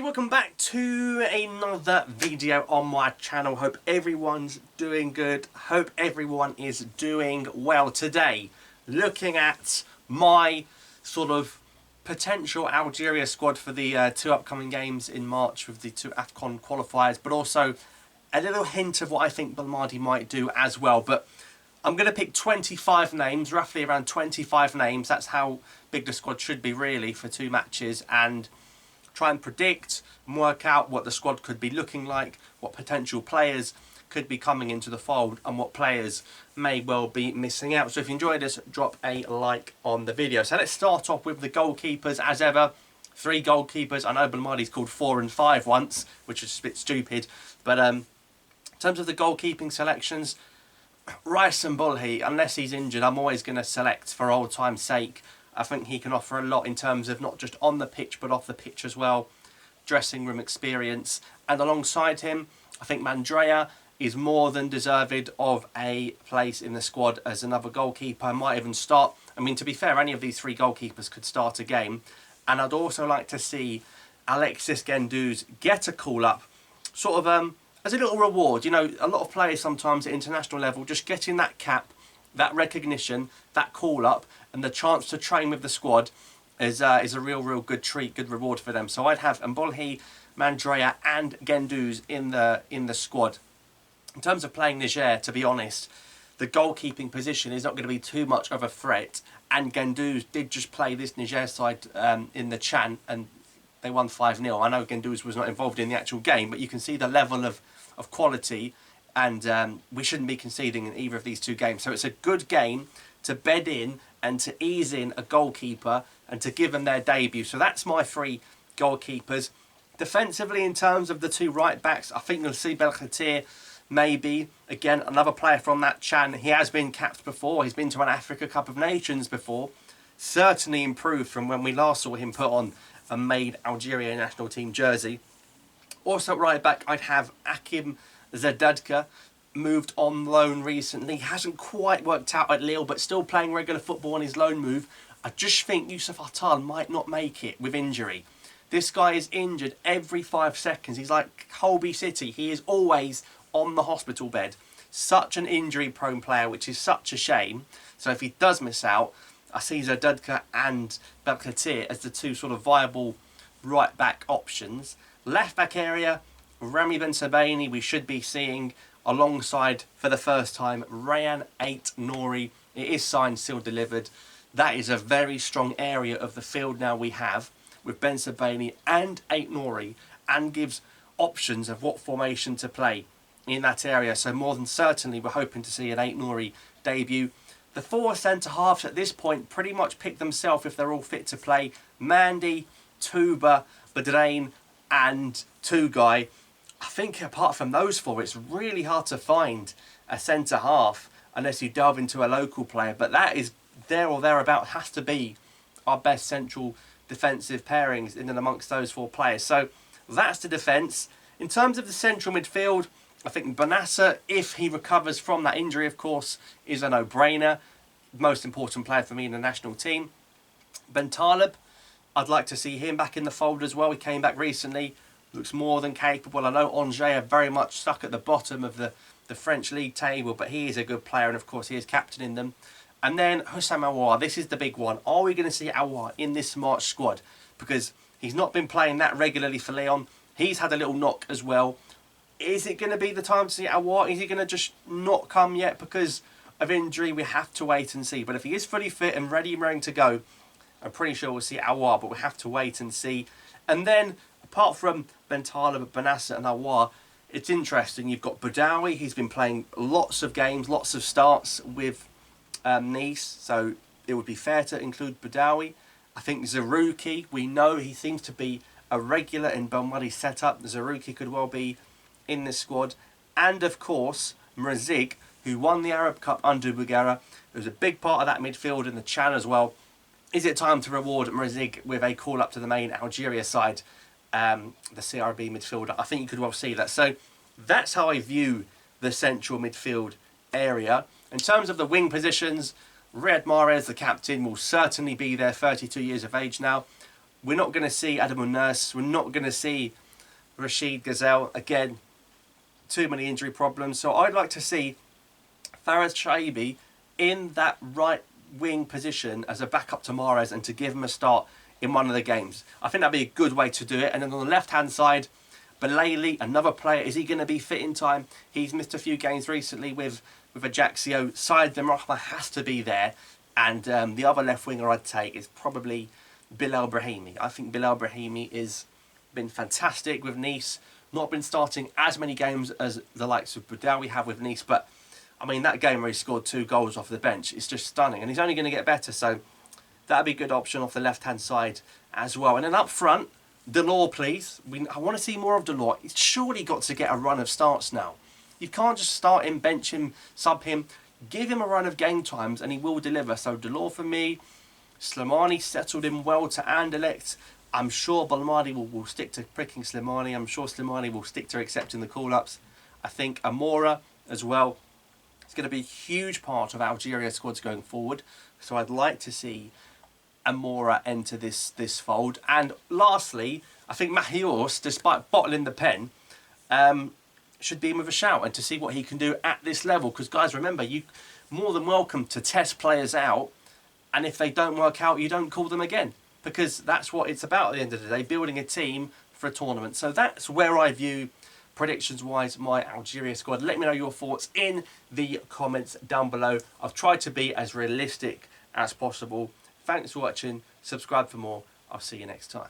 welcome back to another video on my channel. Hope everyone's doing good. Hope everyone is doing well. Today, looking at my sort of potential Algeria squad for the two upcoming games in March with the two AFCON qualifiers, but also a little hint of what I think Belmadi might do as well. But I'm going to pick 25 names, roughly around 25 names. That's how big the squad should be really for two matches, and try and predict and work out what the squad could be looking like, what potential players could be coming into the fold, and what players may well be missing out. So if you enjoyed this, drop a like on the video. So let's start off with the goalkeepers as ever. Three goalkeepers. I know Belmadi's called 4 and 5 once, which is a bit stupid. But in terms of the goalkeeping selections, Rice and Bulhi, unless he's injured, I'm always going to select for old time's sake. I think he can offer a lot in terms of not just on the pitch but off the pitch as well, dressing room experience. And alongside him, I think Mandrea is more than deserved of a place in the squad as another goalkeeper. Might even start. I mean, to be fair, any of these three goalkeepers could start a game. And I'd also like to see Alexis Gendouzi get a call-up, sort of as a little reward. You know, a lot of players sometimes at international level, just getting that cap, that recognition, that call-up, and the chance to train with the squad is a real good treat, good reward for them. So I'd have Mbulhi, Mandrea and Gendouzi in the squad. In terms of playing Niger, to be honest, the goalkeeping position is not going to be too much of a threat. And Gendouzi did just play this Niger side in the Chan, and they won 5-0. I know Gendouzi was not involved in the actual game, but you can see the level of quality, and we shouldn't be conceding in either of these two games. So it's a good game to bed in and to ease in a goalkeeper and to give them their debut. So that's my three goalkeepers. Defensively, in terms of the two right backs, I think you'll see Belkhatir, maybe. Again, another player from that Chan. He has been capped before. He's been to an Africa Cup of Nations before. Certainly improved from when we last saw him put on a made Algeria national team jersey. Also at right back, I'd have Akim Zadadka, moved on loan recently. Hasn't quite worked out at Lille, but still playing regular football on his loan move. I just think Yusuf Attal might not make it with injury. This guy is injured every 5 seconds. He's like Holby City. He is always on the hospital bed. Such an injury-prone player, which is such a shame. So if he does miss out, I see Zadadka and Belkhatir as the two sort of viable right-back options. Left-back area, Rami Ben Sebaini, we should be seeing alongside, for the first time, Rayan Ait-Nouri. It is signed, sealed, delivered. That is a very strong area of the field now we have with Ben Sebaini and Ait-Nouri, and gives options of what formation to play in that area. So more than certainly we're hoping to see an Ait-Nouri debut. The four centre-halves at this point pretty much pick themselves if they're all fit to play. Mandy, Touba, Bedrain and Tugay. I think apart from those four, it's really hard to find a centre-half unless you delve into a local player. But that is there or thereabout, has to be our best central defensive pairings in and amongst those four players. So that's the defence. In terms of the central midfield, I think Bonassa, if he recovers from that injury, of course, is a no-brainer. Most important player for me in the national team. Ben Taleb, I'd like to see him back in the fold as well. He came back recently. Looks more than capable. I know Angers are very much stuck at the bottom of the French league table, but he is a good player, and of course he is captaining them. And then Houssam Aouar, this is the big one. Are we going to see Aouar in this March squad? Because he's not been playing that regularly for Lyon. He's had a little knock as well. Is it going to be the time to see Aouar? Is he going to just not come yet because of injury? We have to wait and see. But if he is fully fit and ready and raring to go, I'm pretty sure we'll see Aouar, but we have to wait and see. And then, apart from Ben Taleb, Bonassa and Aouar, it's interesting. You've got Boudaoui. He's been playing lots of games, lots of starts with Nice, so it would be fair to include Boudaoui. I think Zerouki, we know he seems to be a regular in Belmadi's setup. Zerouki could well be in this squad. And of course, Mrazig, who won the Arab Cup under Bulgaria, who was a big part of that midfield in the Chan as well. Is it time to reward Mrazig with a call-up to the main Algeria side, the CRB midfielder? I think you could well see that. So that's how I view the central midfield area. In terms of the wing positions, Riyad Mahrez, the captain, will certainly be there, 32 years of age now. We're not going to see Adam Nurse. We're not going to see Rashid Gazelle. Again, too many injury problems. So I'd like to see Faraz Shaibi in that right wing position as a backup to Mahrez and to give him a start in one of the games. I think that'd be a good way to do it. And then on the left hand side, Belayli, another player, is he going to be fit in time? He's missed a few games recently with Ajaccio. Syed Benrahma has to be there. And the other left winger I'd take is probably Bilal Brahimi. I think Bilal Brahimi has been fantastic with Nice. Not been starting as many games as the likes of Boudaoui have with Nice, but I mean, that game where he scored 2 goals off the bench is just stunning, and he's only going to get better, so that'd be a good option off the left-hand side as well. And then up front, Delors, please. I want to see more of Delors. He's surely got to get a run of starts now. You can't just start him, bench him, sub him. Give him a run of game times, and he will deliver. So Delors for me. Slimani settled in well to Anderlecht. I'm sure Belmadi will stick to pricking Slimani. I'm sure Slimani will stick to accepting the call-ups. I think Amora as well. It's going to be a huge part of Algeria squads going forward. So I'd like to see Amora enter this fold. And lastly, I think Mahios, despite bottling the pen, should be in with a shout and to see what he can do at this level. Because guys, remember, you more than welcome to test players out. And if they don't work out, you don't call them again. Because that's what it's about at the end of the day, building a team for a tournament. So that's where I view, predictions-wise, my Algeria squad. Let me know your thoughts in the comments down below. I've tried to be as realistic as possible. Thanks for watching. Subscribe for more. I'll see you next time.